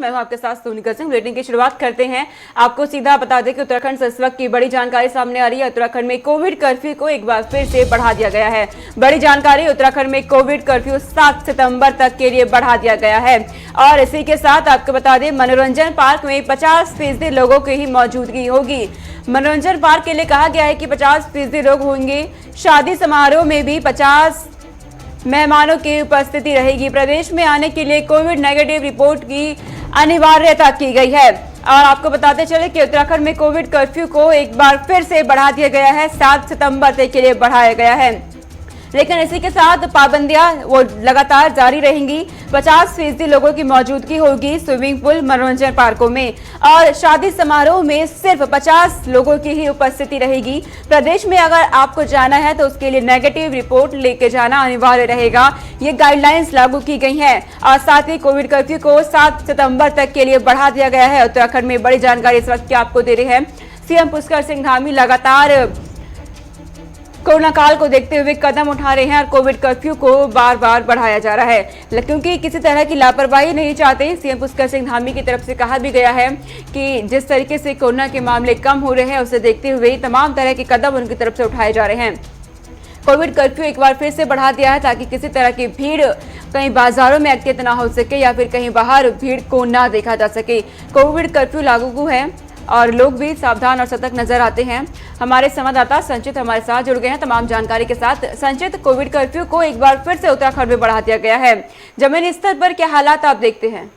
मैं हूं आपके साथ सोनिका सिंह। बुलेटिन की शुरुआत करते हैं। आपको सीधा बता दें कि उत्तराखंड से इस वक्त की बड़ी जानकारी सामने आ रही है। उत्तराखंड में कोविड कर्फ्यू को एक बार फिर से बढ़ा दिया गया है। बड़ी जानकारी, उत्तराखंड में कोविड कर्फ्यू 7 सितंबर तक के लिए बढ़ा दिया गया है। और इसी के साथ आपको बता दें, मनोरंजन पार्क में 50% लोगों की ही मौजूदगी होगी। मनोरंजन पार्क के लिए कहा गया है कि 50% लोग होंगे। शादी समारोह में भी 50 मेहमानों की उपस्थिति रहेगी। प्रदेश में आने के लिए कोविड नेगेटिव रिपोर्ट की अनिवार्यता की गई है। और आपको बताते चले कि उत्तराखंड में कोविड कर्फ्यू को एक बार फिर से बढ़ा दिया गया है। 7 सितंबर तक के लिए बढ़ाया गया है, लेकिन इसी के साथ पाबंदियां वो लगातार जारी रहेंगी। 50% लोगों की मौजूदगी होगी स्विमिंग पूल, मनोरंजन पार्कों में। और शादी समारोह में सिर्फ 50 लोगों की ही उपस्थिति रहेगी। प्रदेश में अगर आपको जाना है तो उसके लिए नेगेटिव रिपोर्ट लेके जाना अनिवार्य रहेगा। ये गाइडलाइंस लागू की गई हैं। और साथ ही कोविड कर्फ्यू को 7 सितंबर तक के लिए बढ़ा दिया गया है। उत्तराखंड में बड़ी जानकारी इस वक्त की आपको दे रहे हैं। सीएम पुष्कर सिंह धामी लगातार कोरोना काल को देखते हुए कदम उठा रहे हैं और कोविड कर्फ्यू को बार बार बढ़ाया जा रहा है, क्योंकि किसी तरह की लापरवाही नहीं चाहते। सीएम पुष्कर सिंह धामी की तरफ से कहा भी गया है कि जिस तरीके से कोरोना के मामले कम हो रहे हैं, उसे देखते हुए तमाम तरह के कदम उनकी तरफ से उठाए जा रहे हैं। कोविड कर्फ्यू एक बार फिर से बढ़ा दिया है ताकि किसी तरह की भीड़ कहीं बाजारों में एकत्रित ना हो सके या फिर कहीं बाहर भीड़ को ना देखा जा सके। कोविड कर्फ्यू लागू है और लोग भी सावधान और सतर्क नजर आते हैं। हमारे संवाददाता संचित हमारे साथ जुड़ गए हैं तमाम जानकारी के साथ। संचित, कोविड कर्फ्यू को एक बार फिर से उत्तराखंड में बढ़ा दिया गया है। जमीनी स्तर पर क्या हालात आप देखते हैं?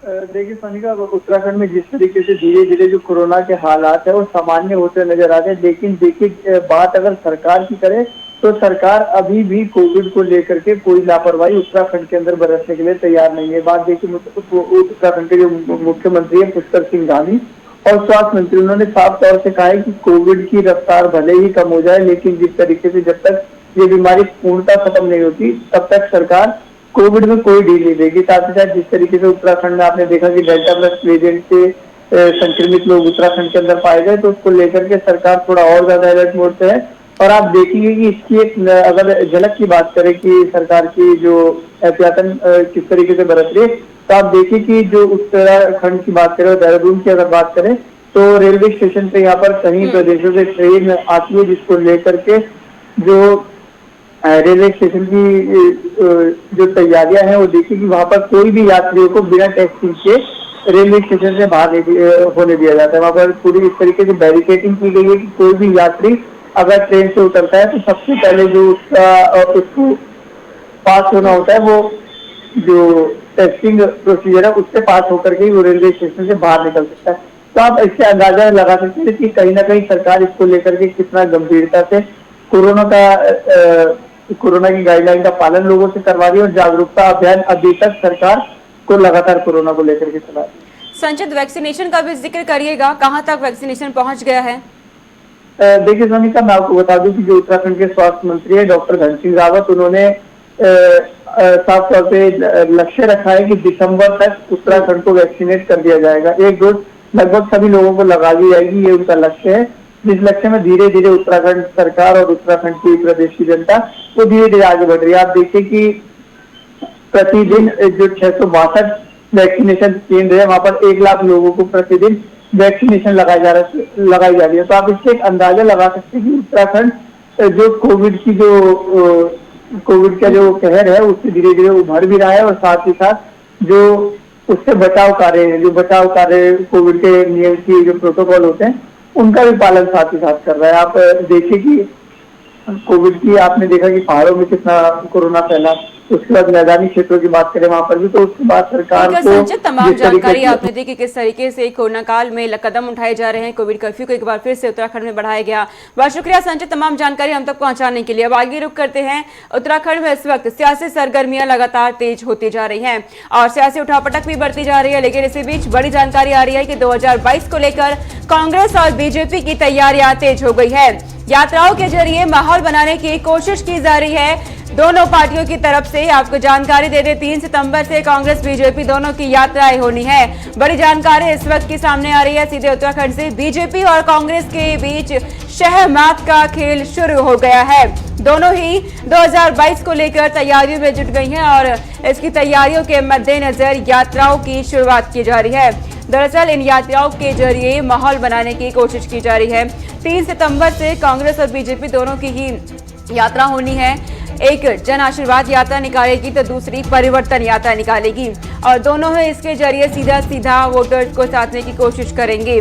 देखिए सोनिका, उत्तराखंड में जिस तरीके से धीरे धीरे जो कोरोना के हालात है वो सामान्य होते नजर आते हैं, लेकिन देखिए बात अगर सरकार की करें तो सरकार अभी भी कोविड को लेकर के कोई लापरवाही उत्तराखंड के अंदर बरतने के लिए तैयार नहीं है। बात देखिए, उत्तराखंड के जो मुख्यमंत्री है पुष्कर सिंह धामी और स्वास्थ्य मंत्री, उन्होंने साफ तौर से कहा है कि कोविड की रफ्तार भले ही कम हो जाए, लेकिन जिस तरीके से जब तक ये बीमारी पूर्णतः खत्म नहीं होती तब तक सरकार कोविड में कोई ढील नहीं देगी। साथ ही साथ जिस तरीके से उत्तराखंड में आपने देखा कि डेल्टा प्लस वेरिएंट से संक्रमित लोग उत्तराखंड के अंदर पाए गए, तो उसको लेकर के सरकार थोड़ा और ज्यादा अलर्ट मोड पे है। और आप देखेंगे कि इसकी एक अगर झलक की बात करें कि सरकार की जो एहतियातन किस तरीके से बरत रही है, तो आप देखिए कि जो उत्तराखंड की बात करें, देहरादून की अगर बात करें तो रेलवे स्टेशन पे यहाँ पर कई प्रदेशों से ट्रेन आती है, जिसको लेकर के जो रेलवे स्टेशन की जो तैयारियां हैं वो देखिए कि वहाँ पर कोई भी यात्रियों को बिना टेस्टिंग के रेलवे स्टेशन से बाहर होने दिया जाता है। वहाँ पर पूरी इस तरीके से बैरिकेडिंग की गई है कि कोई भी यात्री अगर ट्रेन से उतरता है तो सबसे पहले जो उसको पास होना होता है वो जो टेस्टिंग प्रोसीजर है उससे पास होकर के वो रेलवे स्टेशन से बाहर निकल सकता है। तो आप इससे अंदाजा लगा सकते हैं कि कहीं ना कहीं सरकार इसको लेकर के कितना गंभीरता से कोरोना की गाइडलाइन का पालन लोगों से करवा रही है और जागरूकता अभियान अभी तक सरकार को लगातार कोरोना को लेकर के चला रही है। संचित, वैक्सीनेशन का भी जिक्र करिएगा, कहां तक वैक्सीनेशन पहुंच गया है? देखिए सोनिका, मैं आपको बता दूं कि जो उत्तराखंड के स्वास्थ्य मंत्री है डॉक्टर धन सिंह रावत, उन्होंने साफ तौर पे लक्ष्य रखा है कि दिसंबर तक उत्तराखंड को वैक्सीनेट कर दिया जाएगा। 1 डोज लगभग सभी लोगों को लगा दी जाएगी, ये उनका लक्ष्य है। जिस लक्ष्य में धीरे धीरे उत्तराखंड सरकार और उत्तराखंड की प्रदेश की जनता वो धीरे धीरे आगे बढ़ रही है। आप देखिए कि प्रतिदिन जो 662 वैक्सीनेशन केंद्र है वहां पर 1 लाख लोगों को प्रतिदिन वैक्सीनेशन लगाई जा रही है। तो आप इससे एक अंदाजा लगा सकते हैं कि उत्तराखंड जो कोविड का जो कहर है उससे धीरे धीरे उभर भी रहा है और साथ ही साथ जो उससे बचाव कार्य कोविड के नियम की जो प्रोटोकॉल होते हैं उनका भी पालन साथ ही साथ कर रहा है। आप देखिए कि कोविड की आपने देखा कि पहाड़ों में कितना कोरोना फैला, उसके बाद मैदानी क्षेत्रों की बात करें वहां पर भी, तो उसके बाद सरकार को संचित तमाम जानकारी आपने दी कि किस तरीके से कोरोना काल में कदम उठाए जा रहे हैं। कोविड कर्फ्यू को एक बार फिर से उत्तराखंड में बढ़ाया गया। बहुत शुक्रिया संचित, तमाम जानकारी हम तक पहुंचाने के लिए। अब आगे रुक करते हैं। उत्तराखंड में इस वक्त सियासी सरगर्मियां लगातार तेज होती जा रही हैं और सियासी उठापटक भी बढ़ती जा रही है, लेकिन इसी बीच बड़ी जानकारी आ रही है कि 2022 को लेकर कांग्रेस और बीजेपी की तैयारियां तेज हो गई है। यात्राओं के जरिए माहौल बनाने की कोशिश की जा रही है दोनों पार्टियों की तरफ से। आपको जानकारी दे दें, 3 सितंबर से कांग्रेस बीजेपी दोनों की यात्राएं होनी है। बड़ी जानकारी इस वक्त की सामने आ रही है सीधे उत्तराखंड से। बीजेपी और कांग्रेस के बीच शहमात का खेल शुरू हो गया है। दोनों ही 2022 को लेकर तैयारियों में जुट गई हैं और इसकी तैयारियों के मद्देनजर यात्राओं की शुरुआत की जा रही है। दरअसल इन यात्राओं के जरिए माहौल बनाने की कोशिश की जा रही है। 3 सितंबर से कांग्रेस और बीजेपी दोनों की ही यात्रा होनी है। एक जन आशीर्वाद यात्रा निकालेगी तो दूसरी परिवर्तन यात्रा निकालेगी और दोनों ही इसके जरिए सीधा वोटर्स को साधने की कोशिश करेंगे।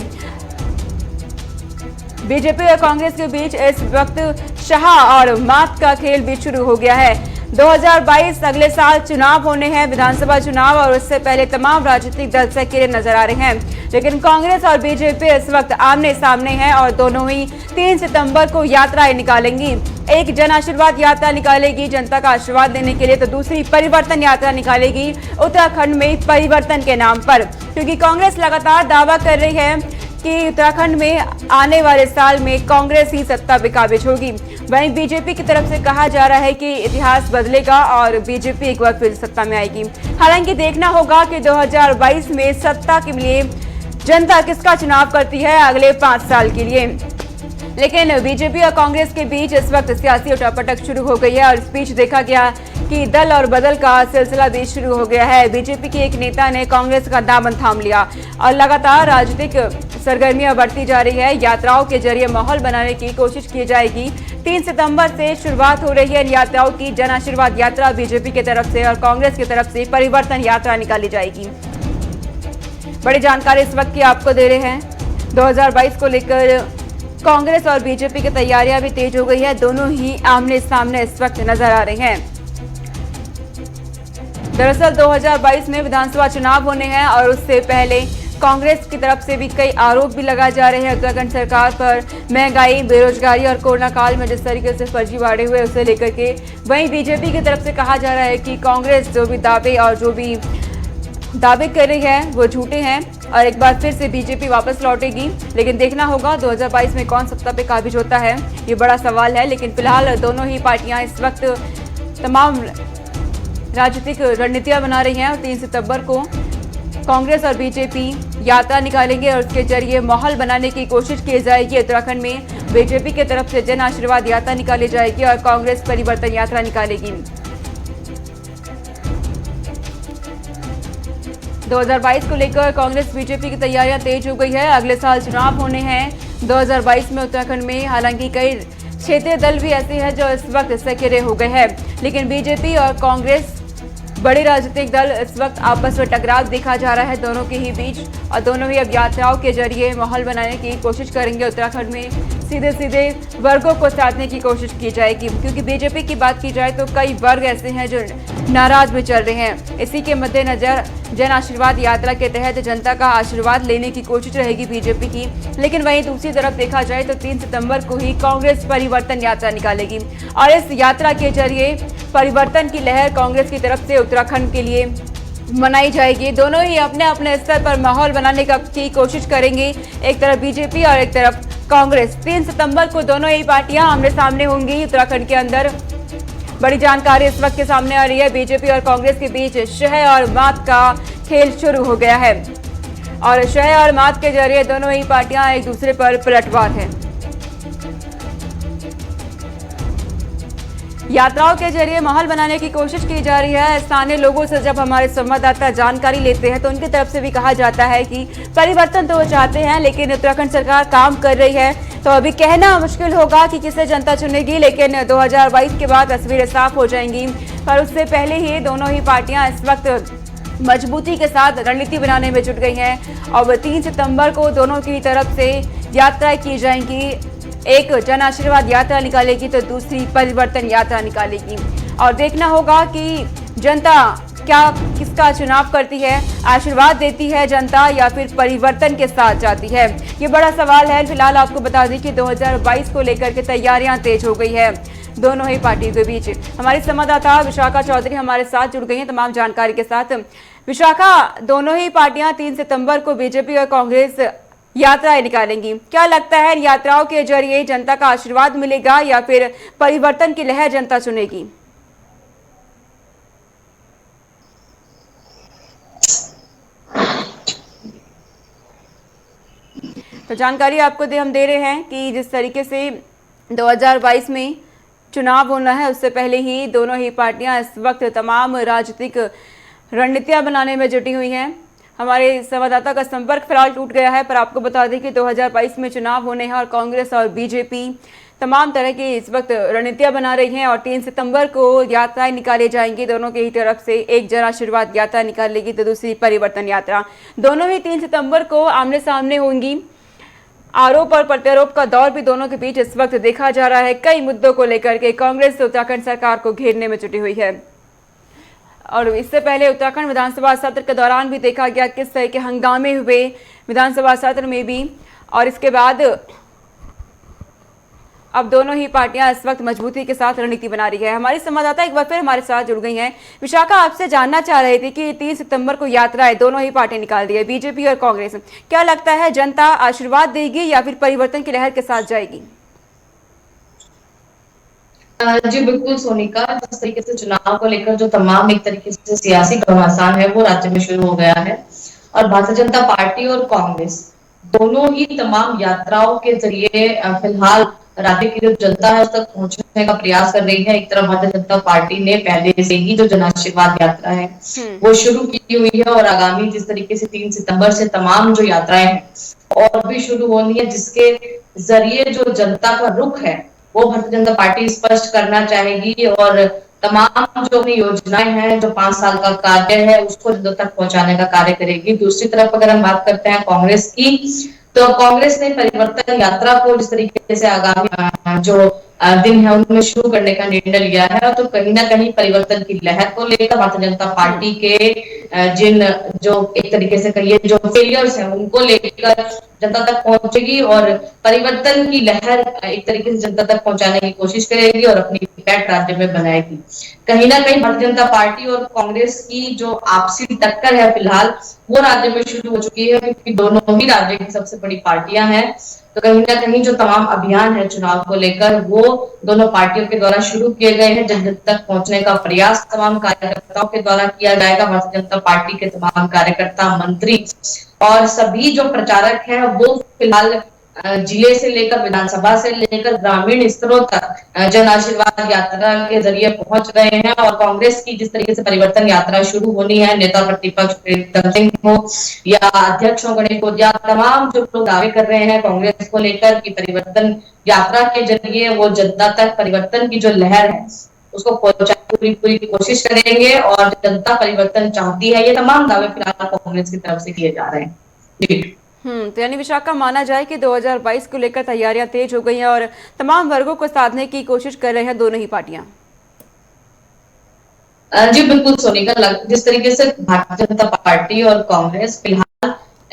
बीजेपी और कांग्रेस के बीच इस वक्त शाह और मात का खेल भी शुरू हो गया है। 2022 अगले साल चुनाव होने हैं, विधानसभा चुनाव, और उससे पहले तमाम राजनीतिक दल सक्रिय नजर आ रहे हैं। लेकिन कांग्रेस और बीजेपी इस वक्त आमने सामने हैं और दोनों ही 3 सितंबर को यात्राएं निकालेंगी। एक जन आशीर्वाद यात्रा निकालेगी जनता का आशीर्वाद देने के लिए, तो दूसरी परिवर्तन यात्रा निकालेगी उत्तराखंड में परिवर्तन के नाम पर, क्योंकि कांग्रेस लगातार दावा कर रही है कि उत्तराखंड में आने वाले साल में कांग्रेस ही सत्ता पे काबिज होगी। वहीं बीजेपी की तरफ से कहा जा रहा है कि इतिहास बदलेगा और बीजेपी एक बार फिर सत्ता में आएगी। हालांकि देखना होगा कि 2022 में सत्ता के लिए जनता किसका चुनाव करती है अगले 5 साल के लिए। लेकिन बीजेपी और कांग्रेस के बीच इस वक्त सियासी उठापटक शुरू हो गई है और इस बीच देखा गया कि दल और बदल का सिलसिला भी शुरू हो गया है। बीजेपी के एक नेता ने कांग्रेस का दामन थाम लिया और लगातार राजनीतिक सरगर्मियां बढ़ती जा रही है। यात्राओं के जरिए माहौल बनाने की कोशिश की जाएगी। 3 सितंबर से शुरुआत हो रही है इन यात्राओं की। जन आशीर्वाद यात्रा बीजेपी की तरफ से और कांग्रेस की तरफ से परिवर्तन यात्रा निकाली जाएगी। बड़ी जानकारी इस वक्त की आपको दे रहे हैं। 2022 को लेकर कांग्रेस और बीजेपी की तैयारियां भी तेज हो गई है। दोनों ही आमने सामने इस वक्त नजर आ रहे हैं। दरअसल 2022 में विधानसभा चुनाव होने हैं और उससे पहले कांग्रेस की तरफ से भी कई आरोप भी लगाए जा रहे हैं उत्तराखंड सरकार पर, महंगाई, बेरोजगारी और कोरोना काल में जिस तरीके से फर्जीवाड़े हुए उसे लेकर के। वहीं बीजेपी की तरफ से कहा जा रहा है कि कांग्रेस जो भी दावे कर रही है वो झूठे हैं और एक बार फिर से बीजेपी वापस लौटेगी। लेकिन देखना होगा 2022 में कौन सत्ता पे काबिज होता है, ये बड़ा सवाल है। लेकिन फिलहाल दोनों ही पार्टियां इस वक्त तमाम राजनीतिक रणनीतियां बना रही हैं और 3 सितंबर को कांग्रेस और बीजेपी यात्रा निकालेंगे और उसके जरिए माहौल बनाने की कोशिश की जाएगी। उत्तराखंड में बीजेपी की तरफ से जन आशीर्वाद यात्रा निकाली जाएगी और कांग्रेस परिवर्तन यात्रा निकालेगी। 2022 को लेकर कांग्रेस बीजेपी की तैयारियां तेज हो गई है। अगले साल चुनाव होने हैं 2022 में उत्तराखंड में। हालांकि कई क्षेत्रीय दल भी ऐसे हैं जो इस वक्त सक्रिय हो गए हैं, लेकिन बीजेपी और कांग्रेस बड़े राजनीतिक दल इस वक्त आपस में टकराव देखा जा रहा है दोनों के ही बीच और दोनों ही अब यात्राओं के जरिए माहौल बनाने की कोशिश करेंगे। उत्तराखंड में सीधे वर्गों को साधने की कोशिश की जाएगी, क्योंकि बीजेपी की बात की जाए तो कई वर्ग ऐसे हैं जो नाराज में चल रहे हैं। इसी के मद्देनजर जन आशीर्वाद यात्रा के तहत जनता का आशीर्वाद लेने की कोशिश रहेगी बीजेपी की। लेकिन वहीं दूसरी तरफ देखा जाए तो 3 सितंबर को ही कांग्रेस परिवर्तन यात्रा निकालेगी और इस यात्रा के जरिए परिवर्तन की लहर कांग्रेस की तरफ से उत्तराखंड के लिए मनाई जाएगी। दोनों ही अपने अपने स्तर पर माहौल बनाने की कोशिश करेंगे, एक तरफ बीजेपी और एक तरफ कांग्रेस। 3 सितंबर को दोनों ही पार्टियां आमने सामने होंगी उत्तराखंड के अंदर। बड़ी जानकारी इस वक्त के सामने आ रही है। बीजेपी और कांग्रेस के बीच शह और मात का खेल शुरू हो गया है और शह और मात के जरिए दोनों ही पार्टियां एक दूसरे पर पलटवार हैं। यात्राओं के जरिए माहौल बनाने की कोशिश की जा रही है। स्थानीय लोगों से जब हमारे संवाददाता जानकारी लेते हैं तो उनकी तरफ से भी कहा जाता है कि परिवर्तन तो वो चाहते हैं, लेकिन उत्तराखंड सरकार काम कर रही है, तो अभी कहना मुश्किल होगा कि किसे जनता चुनेगी। लेकिन 2022 के बाद तस्वीरें साफ हो जाएंगी, पर उससे पहले ही दोनों ही पार्टियां इस वक्त मजबूती के साथ रणनीति बनाने में जुट गई हैं और 3 सितंबर को दोनों की तरफ से यात्राएं की जाएंगी। एक जन आशीर्वाद यात्रा निकालेगी तो दूसरी परिवर्तन यात्रा निकालेगी और देखना होगा कि जनता क्या किसका चुनाव करती है, आशीर्वाद देती है जनता या फिर परिवर्तन के साथ जाती है, ये बड़ा सवाल है। फिलहाल आपको बता दें कि 2022 को लेकर के तैयारियां तेज हो गई है दोनों ही पार्टियों के बीच। हमारी संवाददाता विशाखा चौधरी हमारे साथ जुड़ गई हैं तमाम जानकारी के साथ। विशाखा, दोनों ही पार्टियां 3 सितंबर को बीजेपी और कांग्रेस यात्राएं निकालेंगी, क्या लगता है इन यात्राओं के जरिए जनता का आशीर्वाद मिलेगा या फिर परिवर्तन की लहर जनता चुनेगी? तो जानकारी आपको हम दे रहे हैं कि जिस तरीके से 2022 में चुनाव होना है, उससे पहले ही दोनों ही पार्टियां इस वक्त तमाम राजनीतिक रणनीतियां बनाने में जुटी हुई हैं। हमारे संवाददाता का संपर्क फिलहाल टूट गया है, पर आपको बता दें कि 2022 में चुनाव होने हैं और कांग्रेस और बीजेपी तमाम तरह की इस वक्त रणनीतियां बना रही हैं और 3 सितंबर को यात्राएं निकाली जाएंगी। दोनों की ही तरफ से एक जन आशीर्वाद यात्रा निकालेगी तो दूसरी परिवर्तन यात्रा। दोनों ही 3 सितंबर को आमने सामने होंगी। आरोप और प्रत्यारोप का दौर भी दोनों के बीच इस वक्त देखा जा रहा है। कई मुद्दों को लेकर के कांग्रेस उत्तराखंड सरकार को घेरने में जुटी हुई है और इससे पहले उत्तराखंड विधानसभा सत्र के दौरान भी देखा गया किस तरह के हंगामे हुए विधानसभा सत्र में भी, और इसके बाद अब दोनों ही पार्टियां इस वक्त मजबूती के साथ रणनीति बना रही है। हमारी संवाददाता एक बार फिर हमारे साथ जुड़ गई हैं। विशाखा, आपसे जानना चाह रहे थे कि 3 सितंबर को यात्राएं दोनों ही पार्टियां निकाल दी है, बीजेपी और कांग्रेस। क्या लगता है, जनता आशीर्वाद देगी या फिर परिवर्तन की लहर के साथ जाएगी? जी बिल्कुल सोनिका, जिस तरीके से चुनाव को लेकर जो तमाम एक तरीके से सियासी घमासान है वो राज्य में शुरू हो गया है और भारतीय जनता पार्टी और कांग्रेस दोनों ही तमाम यात्राओं के जरिए फिलहाल राज्य की जो जनता है उस तक पहुंचने का प्रयास कर रही है। एक तरफ भारतीय जनता पार्टी ने पहले से ही जो जन आशीर्वाद यात्रा है वो शुरू की हुई है और आगामी जिस तरीके से 3 सितंबर से तमाम जो यात्राएं हैं और भी शुरू होनी है, जिसके जरिए जो जनता का रुख है वो भारतीय जनता पार्टी स्पष्ट करना चाहेगी और तमाम जो अपनी योजनाएं हैं, जो 5 साल का कार्य है उसको जनता तक पहुंचाने का कार्य करेगी। दूसरी तरफ अगर हम बात करते हैं कांग्रेस की, तो कांग्रेस ने परिवर्तन यात्रा को जिस तरीके से आगामी जो दिन है उनमें शुरू करने का निर्णय लिया है, तो कहीं ना कहीं परिवर्तन की लहर को लेकर भारतीय जनता पार्टी के जिन जो एक तरीके से कहिए जो फेलियर्स हैं उनको लेकर जनता तक पहुंचेगी और परिवर्तन की लहर एक तरीके से जनता तक पहुंचाने की कोशिश करेगी और अपनी पैठ राज्य में बनाएगी। कहीं ना कहीं भारतीय जनता पार्टी और कांग्रेस की जो आपसी टक्कर है फिलहाल वो राज्य में शुरू हो चुकी है, क्योंकि दोनों ही राज्य की सबसे बड़ी पार्टियां हैं। तो कहीं ना कहीं जो तमाम अभियान है चुनाव को लेकर वो दोनों पार्टियों के द्वारा शुरू किए गए हैं। जन जन तक पहुंचने का प्रयास तमाम कार्यकर्ताओं के द्वारा किया जाएगा। भारतीय जनता पार्टी के तमाम कार्यकर्ता, मंत्री और सभी जो प्रचारक हैं वो फिलहाल जिले से लेकर विधानसभा से लेकर ग्रामीण स्तरों तक जन आशीर्वाद यात्रा के जरिए पहुंच रहे हैं और कांग्रेस की जिस तरीके से परिवर्तन यात्रा शुरू होनी है, नेता प्रतिपक्ष प्रीतम सिंह हो या अध्यक्ष हो गणेश गोदिया, तमाम जो लोग दावे कर रहे हैं कांग्रेस को लेकर कि परिवर्तन यात्रा के जरिए वो जनता तक परिवर्तन की जो लहर है उसको पहुंचाने पूरी कोशिश करेंगे और जनता परिवर्तन चाहती है। ये तमाम दावे फिलहाल कांग्रेस की तरफ से किए जा रहे हैं। तो यानी विशाखा, माना जाए कि 2022 को लेकर तैयारियां तेज हो गई हैं और तमाम वर्गों को साधने की कोशिश कर रहे हैं दोनों ही पार्टियां। जी बिल्कुल सोनिका, जिस तरीके से भारतीय जनता पार्टी और कांग्रेस फिलहाल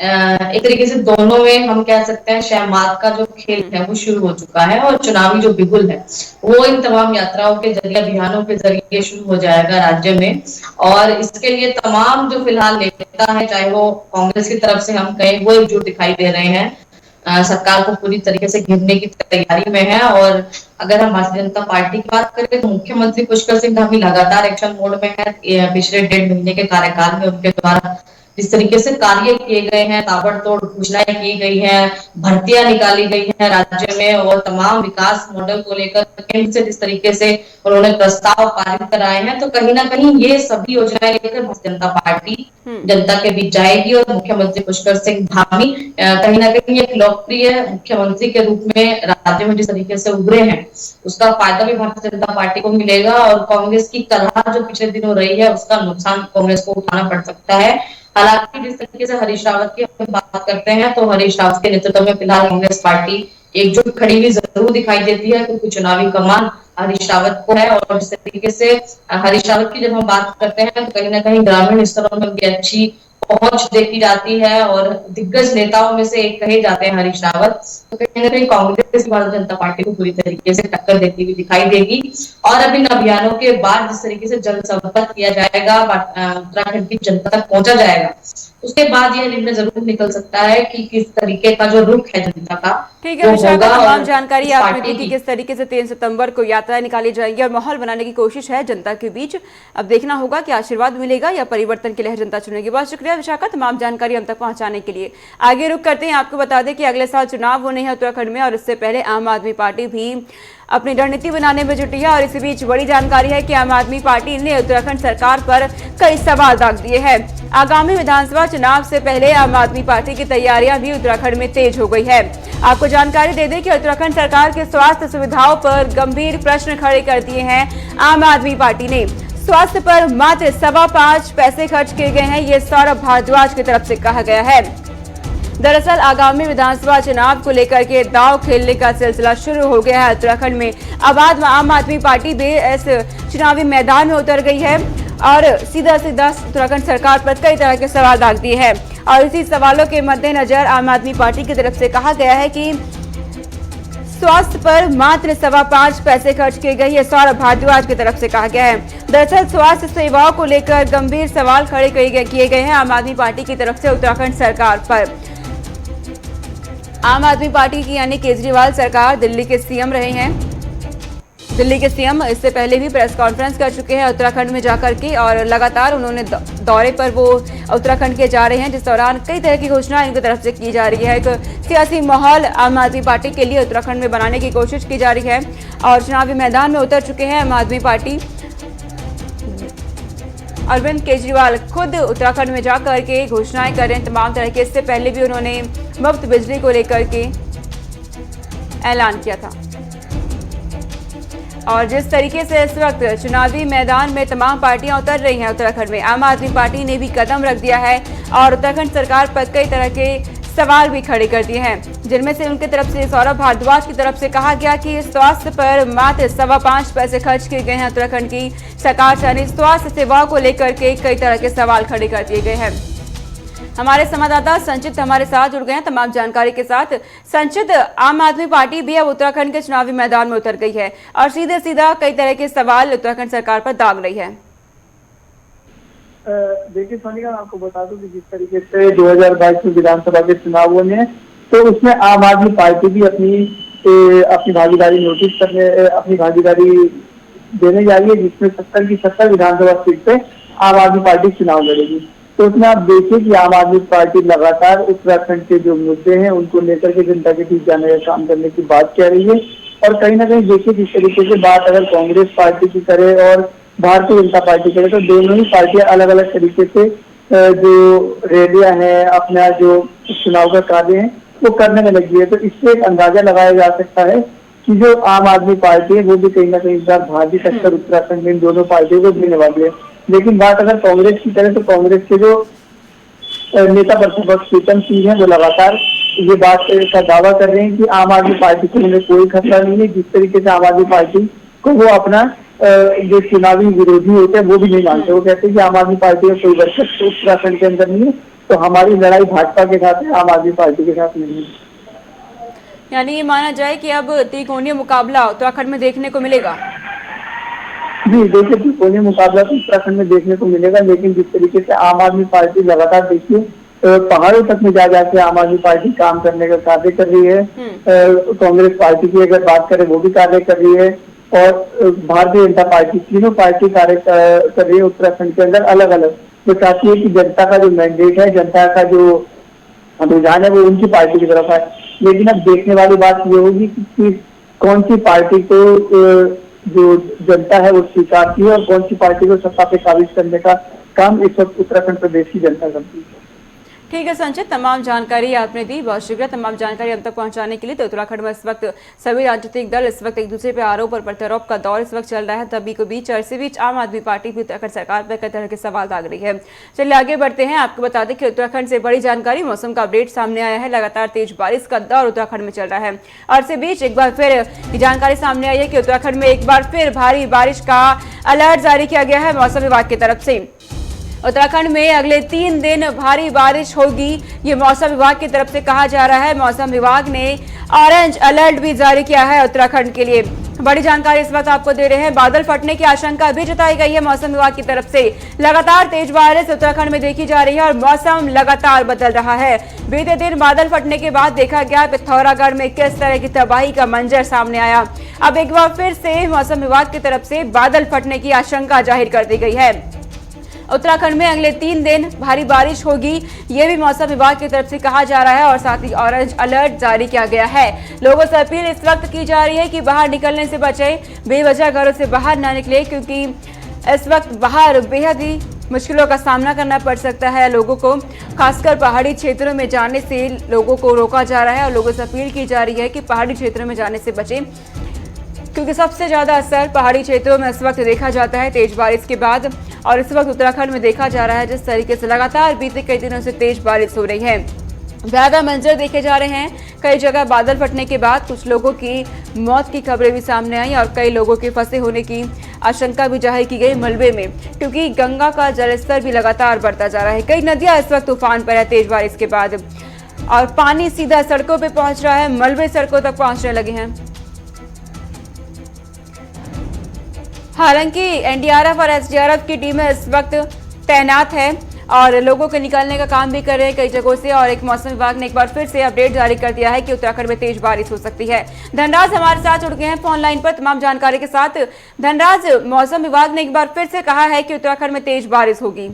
एक तरीके से दोनों में हम कह सकते हैं शहमात का जो खेल है वो शुरू हो चुका है और चुनावी जो बिगुल है वो इन तमाम यात्राओं के जरिए, अभियानों के जरिए शुरू हो जाएगा राज्य में। और इसके लिए तमाम जो फिलहाल नेता है, चाहे वो कांग्रेस की तरफ से हम कहें, वो एकजुट दिखाई दे रहे हैं, सरकार को पूरी तरीके से घेरने की तैयारी में है। और अगर हम भारतीय जनता पार्टी की बात करें तो मुख्यमंत्री पुष्कर सिंह धामी लगातार एक्शन मोड में है। पिछले 1.5 महीने के कार्यकाल में उनके द्वारा जिस तरीके से कार्य किए गए हैं, ताबड़तोड़ घोषणाएं की गई हैं, भर्तियां निकाली गई हैं राज्य में और तमाम विकास मॉडल को लेकर केंद्र से जिस तरीके से उन्होंने प्रस्ताव पारित कराए हैं, तो कहीं ना कहीं ये सभी योजनाएं लेकर भारतीय जनता पार्टी जनता के बीच जाएगी और मुख्यमंत्री पुष्कर सिंह धामी कहीं ना कहीं एक लोकप्रिय मुख्यमंत्री के रूप में राज्य में जिस तरीके से उभरे हैं उसका फायदा भी भारतीय जनता पार्टी को मिलेगा और कांग्रेस की कलह जो पिछले दिनों रही है उसका नुकसान कांग्रेस को उठाना पड़ सकता है। हालांकि जिस तरीके से हरीश रावत की हम बात करते हैं तो हरीश रावत के नेतृत्व में फिलहाल कांग्रेस पार्टी एकजुट खड़ी हुई जरूर दिखाई देती है, क्योंकि चुनावी कमान हरीश रावत को है। और जिस तरीके से हरीश रावत की जब हम बात करते हैं तो कहीं ना कहीं ग्रामीण स्तरों में भी अच्छी पहुंच देखी जाती है और दिग्गज नेताओं में से एक कहे जाते हैं हरीश रावत। तो कहीं ना कहीं कांग्रेस भारतीय जनता पार्टी को पूरी तरीके से टक्कर देती हुई दिखाई देगी। और अब इन अभियानों के बाद जिस तरीके से जनसंपर्क किया जाएगा, उत्तराखंड की जनता तक पहुंचा जाएगा, उसके बाद यह निर्णय जरूर निकल सकता है कि किस तरीके का जो रुख है जनता का। ठीक है विशाखा, तमाम जानकारी आपने दी कि किस तरीके से 3 सितंबर को यात्रा निकाली जाएगी और माहौल बनाने की कोशिश है जनता के बीच। अब देखना होगा कि आशीर्वाद मिलेगा या परिवर्तन की लहर जनता चुनेगी। बहुत शुक्रिया विशाखा तमाम जानकारी हम तक पहुंचाने के लिए। आगे रुक करते हैं, आपको बता दें कि अगले साल चुनाव होने हैं उत्तराखंड में और इससे पहले आम आदमी पार्टी भी अपनी रणनीति बनाने में जुटी है। और इसी बीच बड़ी जानकारी है कि आम आदमी पार्टी ने उत्तराखंड सरकार पर कई सवाल दाग दिए हैं। आगामी विधानसभा चुनाव से पहले आम आदमी पार्टी की तैयारियां भी उत्तराखंड में तेज हो गई है। आपको जानकारी दे दें कि उत्तराखंड सरकार के स्वास्थ्य सुविधाओं पर गंभीर प्रश्न खड़े कर दिए हैं आम आदमी पार्टी ने। स्वास्थ्य पर मात्र 5.25 पैसे खर्च किए गए हैं, ये सौरभ भारद्वाज की तरफ से कहा गया है। दरअसल आगामी विधानसभा चुनाव को लेकर के दांव खेलने का सिलसिला शुरू हो गया है उत्तराखंड में। अब आम आदमी पार्टी भी इस चुनावी मैदान में उतर गई है और सीधा उत्तराखंड सरकार पर कई तरह के सवाल दाग दिए हैं। और इसी सवालों के मद्देनजर आम आदमी पार्टी की तरफ से कहा गया है कि स्वास्थ्य पर मात्र 5.25 पैसे खर्च किए गए, ये सौरभ भारद्वाज की तरफ से कहा गया है। दरअसल स्वास्थ्य सेवाओं को लेकर गंभीर सवाल खड़े किए गए हैं आम आदमी पार्टी की तरफ से उत्तराखंड सरकार पर। आम आदमी पार्टी की यानी केजरीवाल सरकार दिल्ली के सीएम रहे हैं। दिल्ली के सीएम इससे पहले भी प्रेस कॉन्फ्रेंस कर चुके हैं उत्तराखंड में जाकर के, और लगातार उन्होंने दौरे पर वो उत्तराखंड के जा रहे हैं, जिस दौरान कई तरह की घोषणाएं इनकी तरफ से की जा रही है। एक सियासी माहौल आम आदमी पार्टी के लिए उत्तराखंड में बनाने की कोशिश की जा रही है और चुनावी मैदान में उतर चुके हैं आम आदमी पार्टी। अरविंद केजरीवाल खुद उत्तराखंड में जाकर के घोषणाएं कर रहे हैं तमाम तरह के। इससे पहले भी उन्होंने मुफ्त बिजली को लेकर के ऐलान किया था। और जिस तरीके से इस वक्त चुनावी मैदान में तमाम पार्टियां उतर रही हैं उत्तराखंड में, आम आदमी पार्टी ने भी कदम रख दिया है और उत्तराखंड सरकार पर कई तरह के सवाल भी खड़े कर दिए हैं, जिनमें से उनकी तरफ से सौरभ भारद्वाज की तरफ से कहा गया कि स्वास्थ्य पर मात्र 5.25 पैसे खर्च किए गए हैं उत्तराखंड की सरकार से। यानी स्वास्थ्य सेवाओं को लेकर के कई तरह के सवाल खड़े कर दिए गए हैं। हमारे संवाददाता संचित हमारे साथ जुड़ गए हैं तमाम जानकारी के साथ। संचित, आम आदमी पार्टी भी अब उत्तराखंड के चुनावी मैदान में उतर गई है और सीधा कई तरह के सवाल उत्तराखंड सरकार पर दाग रही है। देखिए सोनिका, मैं आपको बता दूं कि जिस तरीके से 2022 में विधानसभा के चुनाव हुए हैं, तो उसमें आम आदमी पार्टी भी अपनी भागीदारी अपनी भागीदारी देने जा रही है, जिसमें 70 की 70 विधानसभा सीट पे आम आदमी पार्टी चुनाव लड़ेगी। तो उसमें आप देखिए कि आम आदमी पार्टी लगातार उत्तराखंड के जो मुद्दे हैं उनको लेकर के जनता के बीच जाने का काम करने की बात कह रही है। और कहीं ना कहीं देखिए जिस तरीके से बात अगर कांग्रेस पार्टी की करे और भारतीय जनता पार्टी करे, तो दोनों ही पार्टियां अलग अलग तरीके से जो रैलियां हैं, अपना जो चुनाव का कार्य है वो करने में लगी है। तो इससे एक अंदाजा लगाया जा सकता है कि जो आम आदमी पार्टी है वो भी कहीं ना कहीं इस बार भारी टक्कर उत्तराखंड में इन दोनों पार्टियों को देने वाली है। लेकिन बात अगर कांग्रेस की करें तो कांग्रेस के जो नेता प्रतिपक्ष प्रीतम सिंह है वो लगातार ये बात का दावा कर रहे हैं कि आम आदमी पार्टी को उन्हें कोई खतरा नहीं है। जिस तरीके से आम आदमी पार्टी को वो अपना जो चुनावी विरोधी होते हैं वो भी नहीं मानते। वो कहते हैं कि आम आदमी पार्टी का कोई वर्चस्व उत्तराखंड के अंदर नहीं है, तो हमारी लड़ाई भाजपा के साथ है, आम आदमी पार्टी के साथ नहीं है। यानी ये माना जाए कि अब त्रिकोणीय मुकाबला उत्तराखंड में देखने को मिलेगा। जी देखिए, त्रिकोणीय मुकाबला तो उत्तराखंड में देखने को मिलेगा, लेकिन जिस तरीके से आम आदमी पार्टी लगातार देखिए पहाड़ों तक में जा जाके आम आदमी पार्टी काम करने का कार्य कर रही है। कांग्रेस पार्टी की अगर बात करें वो भी कार्य कर रही है और भारतीय जनता पार्टी, तीनों पार्टी कार्य कर रही है उत्तराखंड के अंदर अलग अलग। वो चाहती है कि जनता का जो मैंडेट है, जनता का जो रुझान है वो उनकी पार्टी की तरफ है। लेकिन अब देखने वाली बात ये होगी कि कौन सी पार्टी को जो जनता है वो स्वीकारती है और कौन सी पार्टी को सत्ता पे काबिज करने का काम इस वक्त उत्तराखंड प्रदेश की जनता करती है। ठीक है संचित, तमाम जानकारी आपने दी, बहुत शुक्रिया तमाम जानकारी हम तक पहुंचाने के लिए। तो उत्तराखंड में इस वक्त सभी राजनीतिक दल इस वक्त एक दूसरे पर आरोप और प्रत्यारोप का दौर इस वक्त चल रहा है। तभी के बीच और इसी बीच आम आदमी पार्टी भी उत्तराखंड सरकार पर कई तरह के सवाल दाग रही है। चलिए आगे बढ़ते हैं। आपको बता दें कि उत्तराखंड से बड़ी जानकारी, मौसम का अपडेट सामने आया है। लगातार तेज बारिश का दौर उत्तराखंड में चल रहा है और इसी बीच एक बार फिर जानकारी सामने आई है कि उत्तराखंड में एक बार फिर भारी बारिश का अलर्ट जारी किया गया है मौसम विभाग की तरफ से। उत्तराखंड में अगले 3 दिन भारी बारिश होगी, ये मौसम विभाग की तरफ से कहा जा रहा है। मौसम विभाग ने ऑरेंज अलर्ट भी जारी किया है उत्तराखंड के लिए। बड़ी जानकारी इस वक्त आपको दे रहे हैं। बादल फटने की आशंका भी जताई गई है मौसम विभाग की तरफ से। लगातार तेज बारिश उत्तराखंड में देखी जा रही है और मौसम लगातार बदल रहा है। बीते दिन बादल फटने के बाद देखा गया पिथौरागढ़ में किस तरह की तबाही का मंजर सामने आया। अब एक बार फिर से मौसम विभाग की तरफ से बादल फटने की आशंका जाहिर कर दी गई है। उत्तराखंड में अगले 3 दिन भारी बारिश होगी, ये भी मौसम विभाग की तरफ से कहा जा रहा है और साथ ही ऑरेंज अलर्ट जारी किया गया है। लोगों से अपील इस वक्त की जा रही है कि बाहर निकलने से बचें, बेवजह घरों से बाहर ना निकले, क्योंकि इस वक्त बाहर बेहद ही मुश्किलों का सामना करना पड़ सकता है लोगों को। खासकर पहाड़ी क्षेत्रों में जाने से लोगों को रोका जा रहा है और लोगों से अपील की जा रही है कि पहाड़ी क्षेत्रों में जाने से बचें, क्योंकि सबसे ज्यादा असर पहाड़ी क्षेत्रों में इस वक्त देखा जाता है तेज बारिश के बाद। और इस वक्त उत्तराखंड में देखा जा रहा है जिस तरीके से लगातार बीते कई दिनों से तेज बारिश हो रही है, ज्यादा मंजर देखे जा रहे हैं। कई जगह बादल फटने के बाद कुछ लोगों की मौत की खबरें भी सामने आई और कई लोगों के फंसे होने की आशंका भी जाहिर की गई मलबे में, क्योंकि गंगा का जलस्तर भी लगातार बढ़ता जा रहा है। कई नदियां इस वक्त उफान पर है तेज बारिश के बाद और पानी सीधा सड़कों पे पहुंच रहा है, मलबे सड़कों तक पहुंचने लगे हैं। हालांकि एनडीआरएफ और एसडीआरएफ की टीमें इस वक्त तैनात है और लोगों के निकालने का काम भी कर रहे हैं कई जगहों से। और एक मौसम विभाग ने एक बार फिर से अपडेट जारी कर दिया है कि उत्तराखंड में तेज बारिश हो सकती है। धनराज हमारे साथ जुड़ गए हैं फोन लाइन पर तमाम जानकारी के साथ। धनराज, मौसम विभाग ने एक बार फिर से कहा है कि उत्तराखंड में तेज बारिश होगी।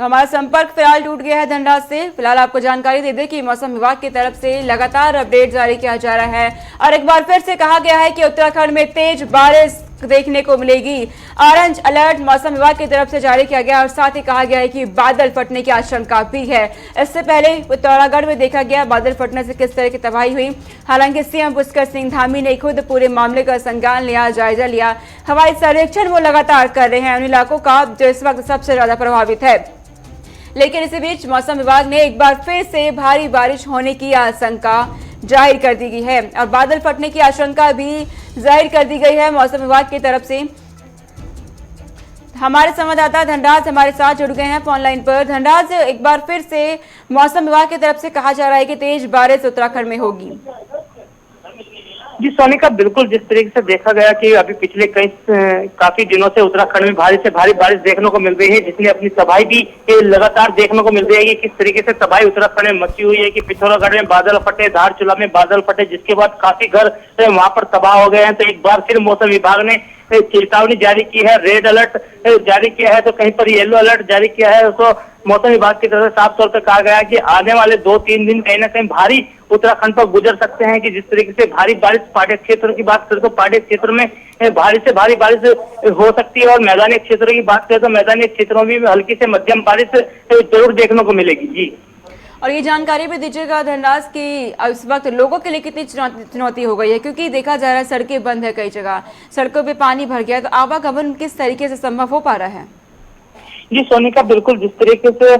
तो हमारा संपर्क फिलहाल टूट गया है धनराज से। फिलहाल आपको जानकारी दे दें कि मौसम विभाग की तरफ से लगातार अपडेट जारी किया जा रहा है और एक बार फिर से कहा गया है कि उत्तराखंड में तेज बारिश देखने को मिलेगी। ऑरेंज अलर्ट मौसम विभाग की तरफ से जारी किया गया और साथ ही कहा गया है कि बादल फटने की आशंका भी है। इससे पहले पिथौरागढ़ में देखा गया बादल फटने से किस तरह की तबाही हुई। हालांकि सीएम पुष्कर सिंह धामी ने खुद पूरे मामले का संज्ञान लिया, जायजा लिया। हवाई सर्वेक्षण वो लगातार कर रहे हैं उन इलाकों का जो इस वक्त सबसे ज्यादा प्रभावित है। लेकिन इसी बीच मौसम विभाग ने एक बार फिर से भारी बारिश होने की आशंका जाहिर कर दी गई है और बादल फटने की आशंका भी जाहिर कर दी गई है मौसम विभाग की तरफ से। हमारे संवाददाता धनराज हमारे साथ जुड़ गए हैं फोन लाइन पर। धनराज, एक बार फिर से मौसम विभाग की तरफ से कहा जा रहा है कि तेज बारिश उत्तराखंड में होगी। जी सोनिका, बिल्कुल जिस तरीके से देखा गया कि अभी पिछले काफी दिनों से उत्तराखंड में भारी से भारी बारिश देखने को मिल रही है, जिसने अपनी तबाही भी लगातार देखने को मिल रही है कि किस तरीके से तबाही उत्तराखंड में मची हुई है कि पिथौरागढ़ में बादल फटे, धारचूला में बादल फटे, जिसके बाद काफी घर वहां पर तबाह हो गए हैं। तो एक बार फिर मौसम विभाग ने चेतावनी जारी की है, रेड अलर्ट जारी किया है, तो कहीं पर येलो अलर्ट जारी किया है। तो मौसम विभाग की तरफ से साफ तौर पर कहा गया है कि आने वाले 2-3 दिन कहीं ना कहीं भारी उत्तराखंड पर गुजर सकते हैं। कि जिस तरीके से भारी बारिश पहाड़ी क्षेत्रों की बात करें तो पहाड़ी क्षेत्र में भारी से भारी बारिश हो सकती है और मैदानी क्षेत्रों की बात करें तो मैदानी क्षेत्रों में हल्की से मध्यम बारिश जरूर देखने को मिलेगी। जी, और ये जानकारी भी दीजिएगा धनराज की इस वक्त लोगों के लिए कितनी चुनौती हो गई है, क्योंकि देखा जा रहा है सड़कें बंद है, कई जगह सड़कों पे पानी भर गया है, तो आवागमन किस तरीके से संभव हो पा रहा है? जी सोनिका, बिल्कुल जिस तरीके से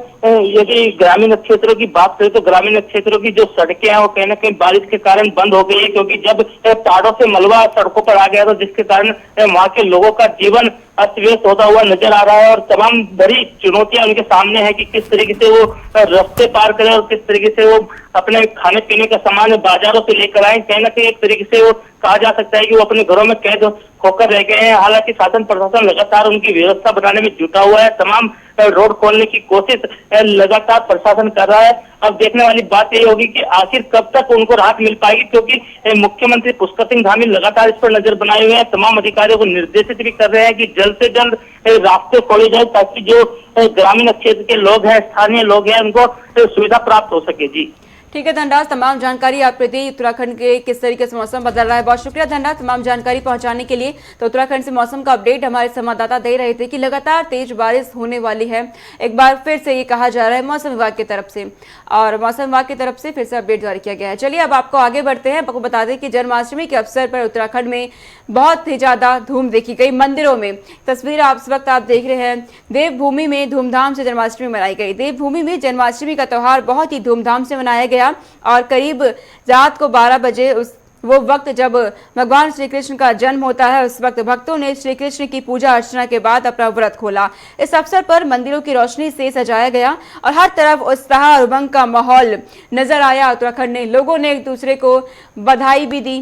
यदि ग्रामीण क्षेत्रों की बात करें तो ग्रामीण क्षेत्रों की जो सड़कें हैं वो कहीं ना कहीं बारिश के कारण बंद हो गई है, क्योंकि जब पहाड़ों से मलबा सड़कों पर आ गया तो जिसके कारण वहाँ के लोगों का जीवन अस्त व्यस्त होता हुआ नजर आ रहा है और तमाम बड़ी चुनौतियां उनके सामने है कि किस तरीके से वो रास्ते पार करें और किस तरीके से वो अपने खाने पीने का सामान बाजारों से लेकर आए। कहीं ना कहीं एक तरीके से वो कहा जा सकता है कि वो अपने घरों में कैद होकर रह गए हैं। हालांकि शासन प्रशासन लगातार उनकी व्यवस्था बनाने में जुटा हुआ है, तमाम रोड खोलने की कोशिश लगातार प्रशासन कर रहा है। अब देखने वाली बात यही होगी कि आखिर कब तक उनको राहत मिल पाएगी, क्योंकि मुख्यमंत्री पुष्कर सिंह धामी लगातार इस पर नजर बनाए हुए हैं, तमाम अधिकारियों को निर्देशित भी कर रहे हैं कि जल्द से जल्द रास्ते खोले जाए ताकि जो ग्रामीण क्षेत्र के लोग हैं, स्थानीय लोग हैं, उनको सुविधा प्राप्त हो सके। जी ठीक है धनराज, तमाम जानकारी आप प्रति उत्तराखंड के किस तरीके से मौसम बदल रहा है, बहुत शुक्रिया धनराज तमाम जानकारी पहुंचाने के लिए। तो उत्तराखंड से मौसम का अपडेट हमारे संवाददाता दे रहे थे कि लगातार तेज बारिश होने वाली है, एक बार फिर से ये कहा जा रहा है मौसम विभाग की तरफ से और मौसम विभाग की तरफ से फिर से अपडेट जारी किया गया है। चलिए अब आपको आगे बढ़ते हैं। आपको बता दें कि जन्माष्टमी के अवसर पर उत्तराखंड में बहुत ही ज्यादा धूम देखी गई। मंदिरों में तस्वीर इस वक्त आप देख रहे हैं, देवभूमि में धूमधाम से जन्माष्टमी मनाई गई। देवभूमि में जन्माष्टमी का त्योहार बहुत ही धूमधाम से मनाया गया और करीब रात को 12 बजे वो वक्त जब भगवान श्री कृष्ण का जन्म होता है, उस वक्त भक्तों ने श्री कृष्ण की पूजा अर्चना के बाद अपना व्रत खोला। इस अवसर पर मंदिरों की रोशनी से सजाया गया और हर तरफ उत्साह और उमंग का माहौल नजर आया। उत्तराखंड ने लोगों ने एक दूसरे को बधाई भी दी।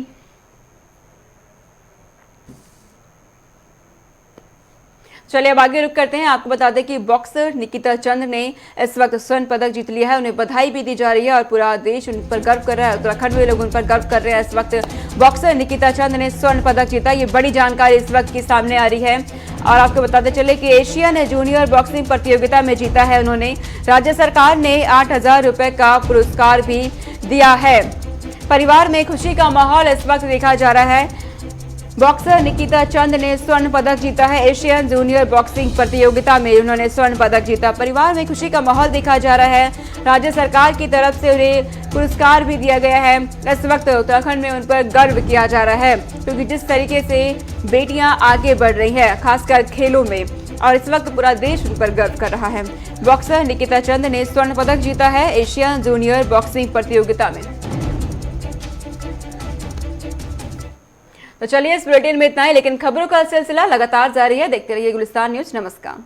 चलिए अब आगे रुक करते हैं। आपको बता दें कि बॉक्सर निकिता चंद ने इस वक्त स्वर्ण पदक जीत लिया है। उन्हें बधाई भी दी जा रही है और पूरा देश उन पर गर्व कर रहा है। उत्तराखंड में लोग उन पर गर्व कर रहे हैं। इस वक्त बॉक्सर निकिता चंद ने स्वर्ण पदक जीता, ये बड़ी जानकारी इस वक्त की सामने आ रही है। और आपको बताते चले कि एशियन जूनियर बॉक्सिंग प्रतियोगिता में जीता है उन्होंने। राज्य सरकार ने 8,000 रुपए का पुरस्कार भी दिया है। परिवार में खुशी का माहौल इस वक्त देखा जा रहा है। बॉक्सर निकिता चंद ने स्वर्ण पदक जीता है। एशियन जूनियर बॉक्सिंग प्रतियोगिता में उन्होंने स्वर्ण पदक जीता। परिवार में खुशी का माहौल देखा जा रहा है। राज्य सरकार की तरफ से उन्हें पुरस्कार भी दिया गया है। इस वक्त उत्तराखंड में उन पर गर्व किया जा रहा है, क्योंकि जिस तरीके से बेटियां आगे बढ़ रही हैं खासकर खेलों में, और इस वक्त पूरा देश उन पर गर्व कर रहा है। बॉक्सर निकिता चंद ने स्वर्ण पदक जीता है एशियन जूनियर बॉक्सिंग प्रतियोगिता में। तो चलिए इस बुलेटिन में इतना ही, लेकिन खबरों का सिलसिला लगातार जारी है। देखते रहिए गुलिस्तान न्यूज। नमस्कार।